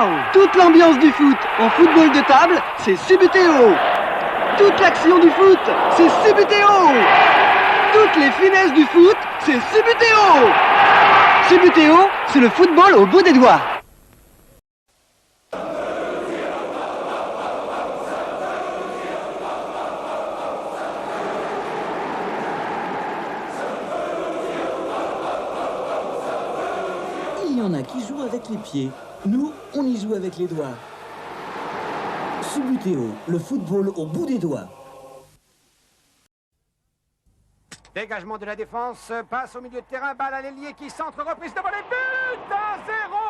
Waouh! Toute l'ambiance du foot en football de table, c'est Subbuteo. Toute l'action du foot, c'est Subbuteo. Toutes les finesses du foot, c'est Subbuteo. Subbuteo, c'est le football au bout des doigts. Il y en a qui jouent avec les pieds. Nous, on y joue avec les doigts. Subbuteo, le football au bout des doigts. Dégagement de la défense, passe au milieu de terrain, balle à l'ailier qui centre, reprise de volée, but 1-0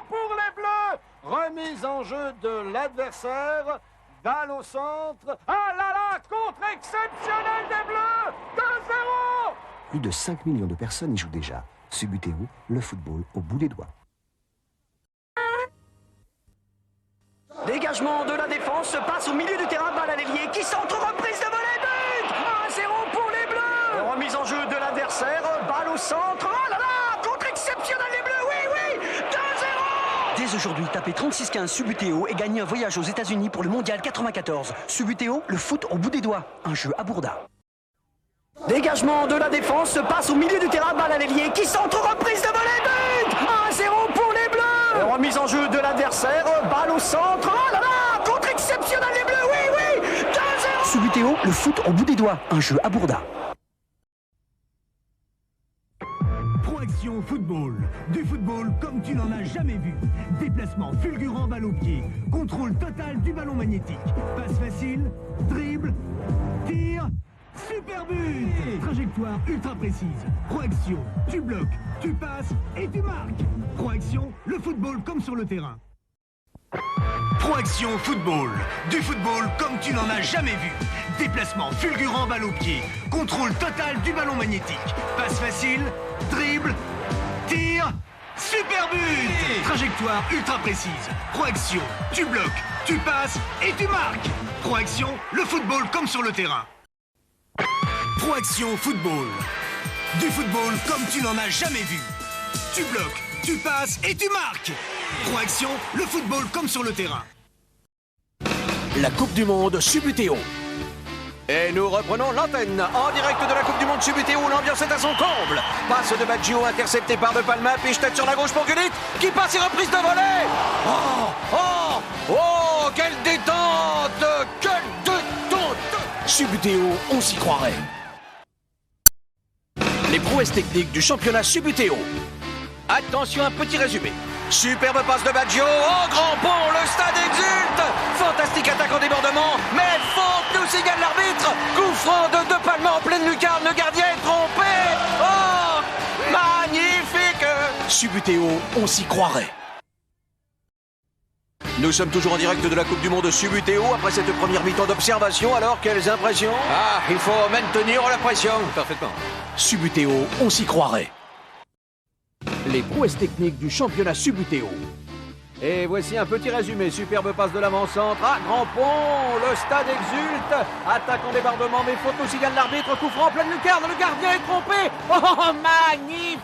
pour les Bleus. Remise en jeu de l'adversaire, balle au centre. Ah là là, contre exceptionnel des Bleus, 2-0. Plus de 5 millions de personnes y jouent déjà. Subbuteo, le football au bout des doigts. Dégagement de la défense, passe au milieu du terrain, balle à l'ailier qui centre, reprise de volée, but 1-0 pour les Bleus. Remise en jeu de l'adversaire, balle au centre. Oh là là, contre exceptionnel les Bleus, oui, 2-0. Dès aujourd'hui, tapez 3615 Subbuteo et gagnez un voyage aux États-Unis pour le Mondial 94. Subbuteo, le foot au bout des doigts, un jeu à Bourda. Dégagement de la défense, passe au milieu du terrain, balle à l'ailier qui centre, reprise de volée, but 1-0 pour les Bleus. Remise en jeu de l'adversaire, balle au centre. Oh là là, contre exceptionnel les Bleus, oui, 2-0. Subbuteo, le foot au bout des doigts, un jeu à Bourda. Proaction Football. Du football comme tu n'en as jamais vu. Déplacement fulgurant, balle au pied. Contrôle total du ballon magnétique. Passe facile, dribble, tir, super but. Trajectoire ultra précise. Proaction, tu bloques, tu passes et tu marques. Proaction, le football comme sur le terrain. Proaction Football. Du football comme tu n'en as jamais vu. Déplacement fulgurant, balle au pied. Contrôle total du ballon magnétique. Passe facile, dribble, tir, super but. Trajectoire ultra précise. Proaction, tu bloques, tu passes et tu marques. Proaction, le football comme sur le terrain. Proaction Football. Du football comme tu n'en as jamais vu. Tu bloques, tu passes et tu marques. Proaction, le football comme sur le terrain. La Coupe du Monde Subbuteo. Et nous reprenons l'antenne en direct de la Coupe du Monde Subbuteo où l'ambiance est à son comble. Passe de Baggio intercepté par De Palma, piche-tête sur la gauche pour Gullit qui passe et reprise de volée. Oh, quelle détente. Quelle détente. Subbuteo, on s'y croirait. Les prouesses techniques du championnat Subbuteo. Attention, un petit résumé. Superbe passe de Baggio, oh grand pont, le stade exulte. Fantastique attaque en débordement, mais faute, nous signale l'arbitre. Coup franc de Palma en pleine lucarne, le gardien est trompé. Oh, magnifique. Subbuteo, on s'y croirait. Nous sommes toujours en direct de la Coupe du Monde Subbuteo après cette première mi-temps d'observation. Alors, quelles impressions? Ah, il faut maintenir la pression. Parfaitement. Subbuteo, on s'y croirait. Les prouesses techniques du championnat Subbuteo. Et voici un petit résumé. Superbe passe de l'avant-centre. Ah, grand pont. Le stade exulte. Attaque en débordement, mais faute, nous signale l'arbitre. Coup franc en pleine lucarne. Le gardien est trompé. Oh, magnifique.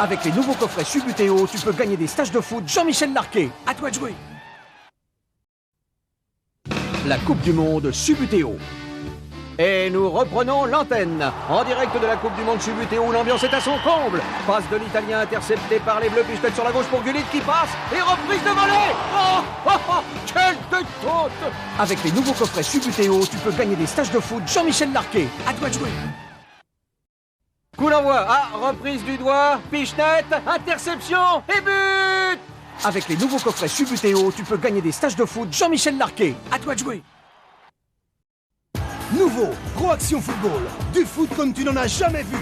Avec les nouveaux coffrets Subbuteo, tu peux gagner des stages de foot Jean-Michel Larquet. À toi de jouer. La Coupe du Monde Subbuteo. Et nous reprenons l'antenne en direct de la Coupe du Monde Subbuteo où l'ambiance est à son comble. Passe de l'Italien intercepté par les Bleus, piche-tête sur la gauche pour Gullit qui passe et reprise de volée. Quelle détente. Avec les nouveaux coffrets Subbuteo, tu peux gagner des stages de foot Jean-Michel Larquet. À toi de jouer. Coup d'envoi. Ah, reprise du doigt, piche-tête, interception et but. Avec les nouveaux coffrets Subbuteo, tu peux gagner des stages de foot Jean-Michel Larquet. À toi de jouer. Nouveau, Proaction Football. Du foot comme tu n'en as jamais vu.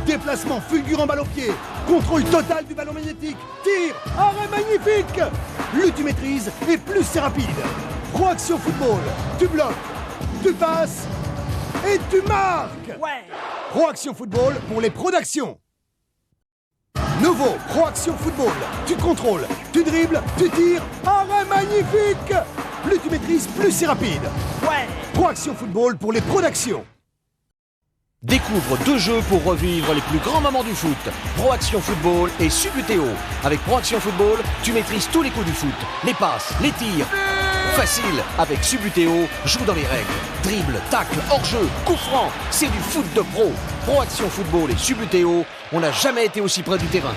Déplacement fulgurant, balle au pied. Contrôle total du ballon magnétique. Tir, arrêt magnifique. Plus tu maîtrises et plus c'est rapide. Proaction Football. Tu bloques, tu passes et tu marques. Ouais. Proaction Football pour les pros d'action. Nouveau, Proaction Football. Tu contrôles, tu dribbles, tu tires. Arrêt magnifique. Plus tu maîtrises, plus c'est rapide. Ouais. Proaction Football pour les pros d'action. Découvre 2 jeux pour revivre les plus grands moments du foot. Pro Action Football et Subutéo. Avec Pro Action Football, tu maîtrises tous les coups du foot. Les passes, les tirs. Facile, avec Subutéo, joue dans les règles. Dribble, tacle, hors-jeu, coup franc, c'est du foot de pro. Pro Action Football et Subutéo, on n'a jamais été aussi près du terrain.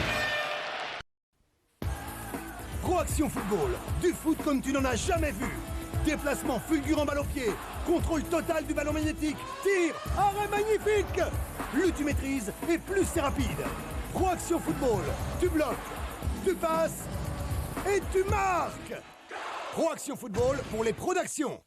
Pro Action Football, du foot comme tu n'en as jamais vu. Déplacement fulgurant balle au pied, contrôle total du ballon magnétique, tir, arrêt magnifique. Plus tu maîtrises et plus c'est rapide. Pro Action Football, tu bloques, tu passes et tu marques. Pro Action Football pour les pros d'action.